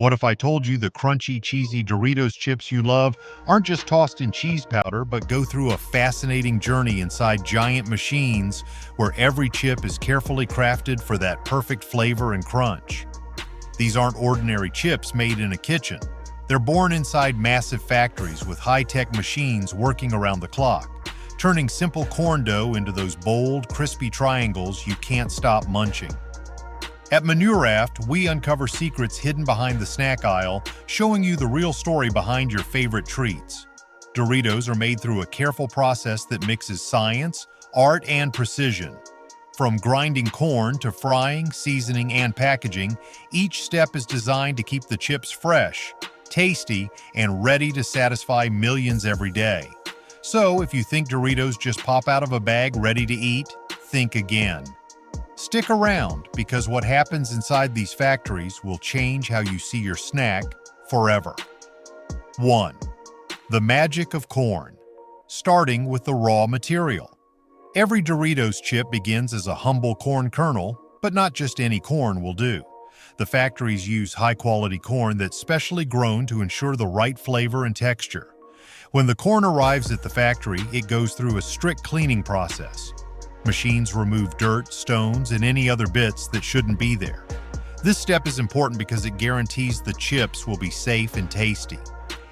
What if I told you the crunchy, cheesy Doritos chips you love aren't just tossed in cheese powder, but go through a fascinating journey inside giant machines where every chip is carefully crafted for that perfect flavor and crunch? These aren't ordinary chips made in a kitchen. They're born inside massive factories with high-tech machines working around the clock, turning simple corn dough into those bold, crispy triangles you can't stop munching. At MANURAFT, we uncover secrets hidden behind the snack aisle, showing you the real story behind your favorite treats. Doritos are made through a careful process that mixes science, art, and precision. From grinding corn to frying, seasoning, and packaging, each step is designed to keep the chips fresh, tasty, and ready to satisfy millions every day. So, if you think Doritos just pop out of a bag ready to eat, think again. Stick around, because what happens inside these factories will change how you see your snack forever. 1. The magic of corn. Starting with the raw material. Every Doritos chip begins as a humble corn kernel, but not just any corn will do. The factories use high-quality corn that's specially grown to ensure the right flavor and texture. When the corn arrives at the factory, it goes through a strict cleaning process. Machines remove dirt, stones, and any other bits that shouldn't be there. This step is important because it guarantees the chips will be safe and tasty.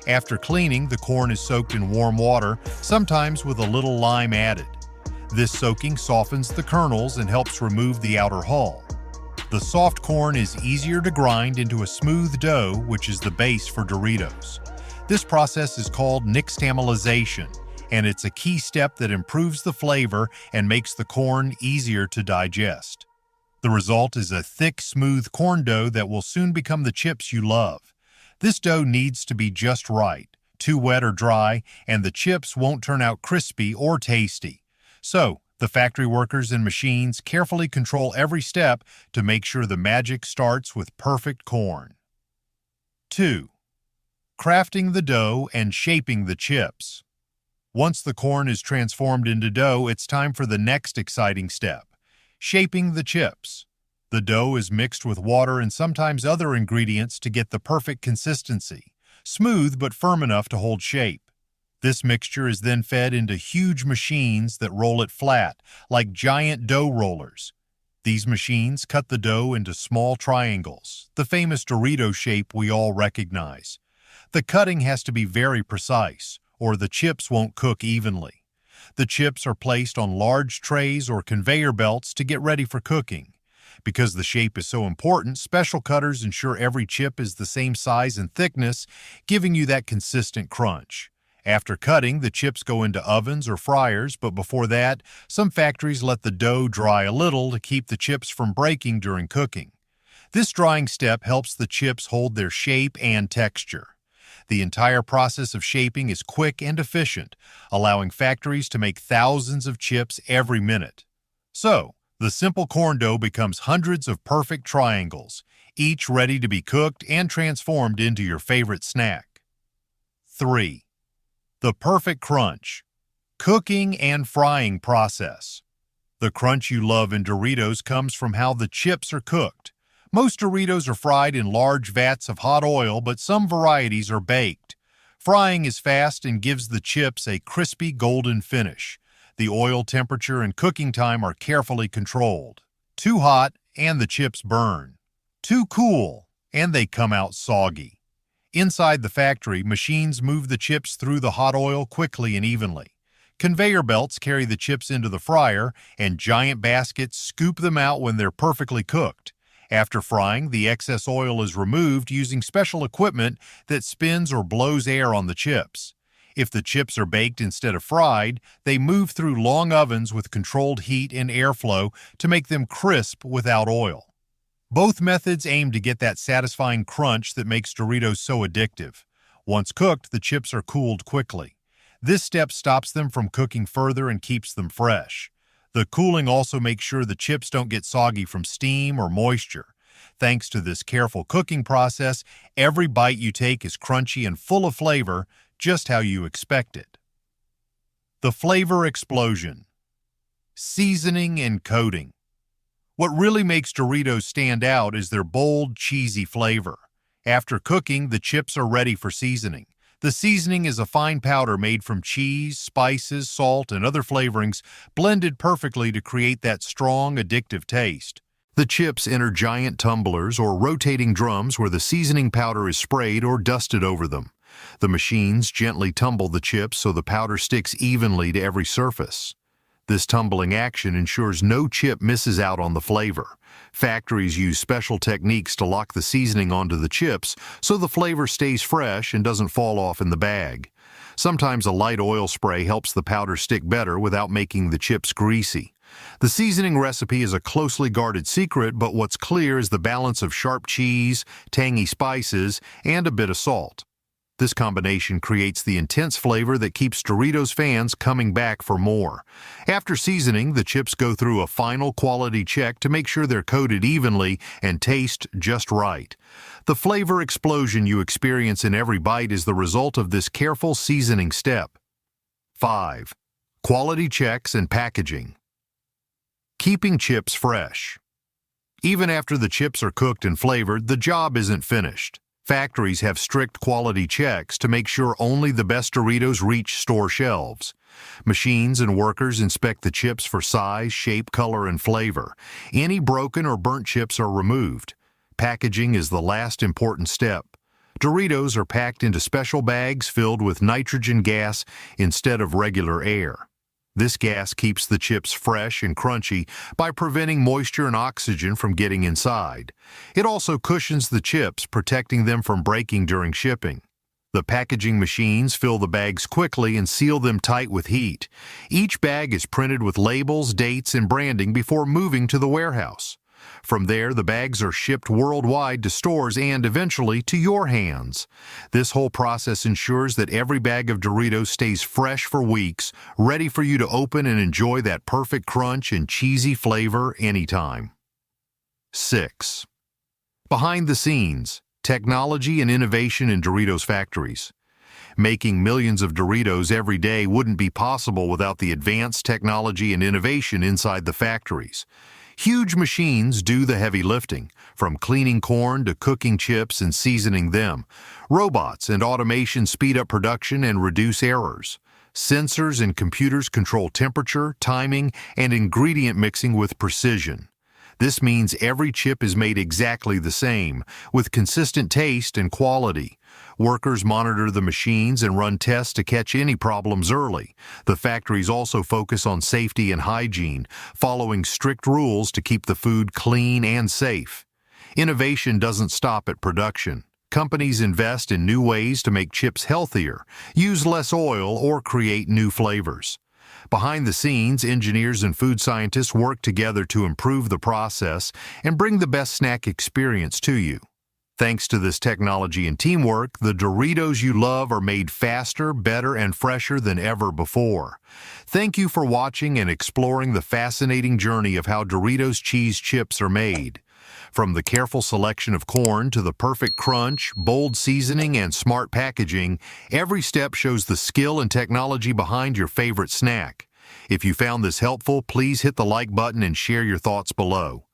After cleaning, the corn is soaked in warm water, sometimes with a little lime added. This soaking softens the kernels and helps remove the outer hull. The soft corn is easier to grind into a smooth dough, which is the base for Doritos. This process is called nixtamalization, and it's a key step that improves the flavor and makes the corn easier to digest. The result is a thick, smooth corn dough that will soon become the chips you love. This dough needs to be just right, too wet or dry, and the chips won't turn out crispy or tasty. So, the factory workers and machines carefully control every step to make sure the magic starts with perfect corn. 2. Crafting the dough and shaping the chips. Once the corn is transformed into dough, it's time for the next exciting step, shaping the chips. The dough is mixed with water and sometimes other ingredients to get the perfect consistency, smooth but firm enough to hold shape. This mixture is then fed into huge machines that roll it flat, like giant dough rollers. These machines cut the dough into small triangles, the famous Dorito shape we all recognize. The cutting has to be very precise, or the chips won't cook evenly. The chips are placed on large trays or conveyor belts to get ready for cooking. Because the shape is so important, special cutters ensure every chip is the same size and thickness, giving you that consistent crunch. After cutting, the chips go into ovens or fryers, but before that, some factories let the dough dry a little to keep the chips from breaking during cooking. This drying step helps the chips hold their shape and texture. The entire process of shaping is quick and efficient, allowing factories to make thousands of chips every minute. So, the simple corn dough becomes hundreds of perfect triangles, each ready to be cooked and transformed into your favorite snack. 3. The perfect crunch. Cooking and frying process. The crunch you love in Doritos comes from how the chips are cooked. Most Doritos are fried in large vats of hot oil, but some varieties are baked. Frying is fast and gives the chips a crispy golden finish. The oil temperature and cooking time are carefully controlled. Too hot, and the chips burn. Too cool, and they come out soggy. Inside the factory, machines move the chips through the hot oil quickly and evenly. Conveyor belts carry the chips into the fryer, and giant baskets scoop them out when they're perfectly cooked. After frying, the excess oil is removed using special equipment that spins or blows air on the chips. If the chips are baked instead of fried, they move through long ovens with controlled heat and airflow to make them crisp without oil. Both methods aim to get that satisfying crunch that makes Doritos so addictive. Once cooked, the chips are cooled quickly. This step stops them from cooking further and keeps them fresh. The cooling also makes sure the chips don't get soggy from steam or moisture. Thanks to this careful cooking process, every bite you take is crunchy and full of flavor, just how you expect it. The flavor explosion. Seasoning and coating. What really makes Doritos stand out is their bold, cheesy flavor. After cooking, the chips are ready for seasoning. The seasoning is a fine powder made from cheese, spices, salt, and other flavorings blended perfectly to create that strong, addictive taste. The chips enter giant tumblers or rotating drums where the seasoning powder is sprayed or dusted over them. The machines gently tumble the chips so the powder sticks evenly to every surface. This tumbling action ensures no chip misses out on the flavor. Factories use special techniques to lock the seasoning onto the chips so the flavor stays fresh and doesn't fall off in the bag. Sometimes a light oil spray helps the powder stick better without making the chips greasy. The seasoning recipe is a closely guarded secret, but what's clear is the balance of sharp cheese, tangy spices, and a bit of salt. This combination creates the intense flavor that keeps Doritos fans coming back for more. After seasoning, the chips go through a final quality check to make sure they're coated evenly and taste just right. The flavor explosion you experience in every bite is the result of this careful seasoning step. 5. Quality checks and packaging. Keeping chips fresh. Even after the chips are cooked and flavored, the job isn't finished. Factories have strict quality checks to make sure only the best Doritos reach store shelves. Machines and workers inspect the chips for size, shape, color, and flavor. Any broken or burnt chips are removed. Packaging is the last important step. Doritos are packed into special bags filled with nitrogen gas instead of regular air. This gas keeps the chips fresh and crunchy by preventing moisture and oxygen from getting inside. It also cushions the chips, protecting them from breaking during shipping. The packaging machines fill the bags quickly and seal them tight with heat. Each bag is printed with labels, dates, and branding before moving to the warehouse. From there, the bags are shipped worldwide to stores and, eventually, to your hands. This whole process ensures that every bag of Doritos stays fresh for weeks, ready for you to open and enjoy that perfect crunch and cheesy flavor anytime. 6. Behind the scenes, technology and innovation in Doritos factories. Making millions of Doritos every day wouldn't be possible without the advanced technology and innovation inside the factories. Huge machines do the heavy lifting, from cleaning corn to cooking chips and seasoning them. Robots and automation speed up production and reduce errors. Sensors and computers control temperature, timing, and ingredient mixing with precision. This means every chip is made exactly the same, with consistent taste and quality. Workers monitor the machines and run tests to catch any problems early. The factories also focus on safety and hygiene, following strict rules to keep the food clean and safe. Innovation doesn't stop at production. Companies invest in new ways to make chips healthier, use less oil, or create new flavors. Behind the scenes, engineers and food scientists work together to improve the process and bring the best snack experience to you. Thanks to this technology and teamwork, the Doritos you love are made faster, better, and fresher than ever before. Thank you for watching and exploring the fascinating journey of how Doritos cheese chips are made. From the careful selection of corn to the perfect crunch, bold seasoning, and smart packaging, every step shows the skill and technology behind your favorite snack. If you found this helpful, please hit the like button and share your thoughts below.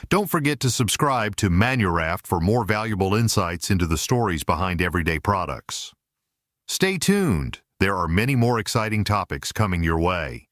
Don't forget to subscribe to MANURAFT for more valuable insights into the stories behind everyday products. Stay tuned. There are many more exciting topics coming your way.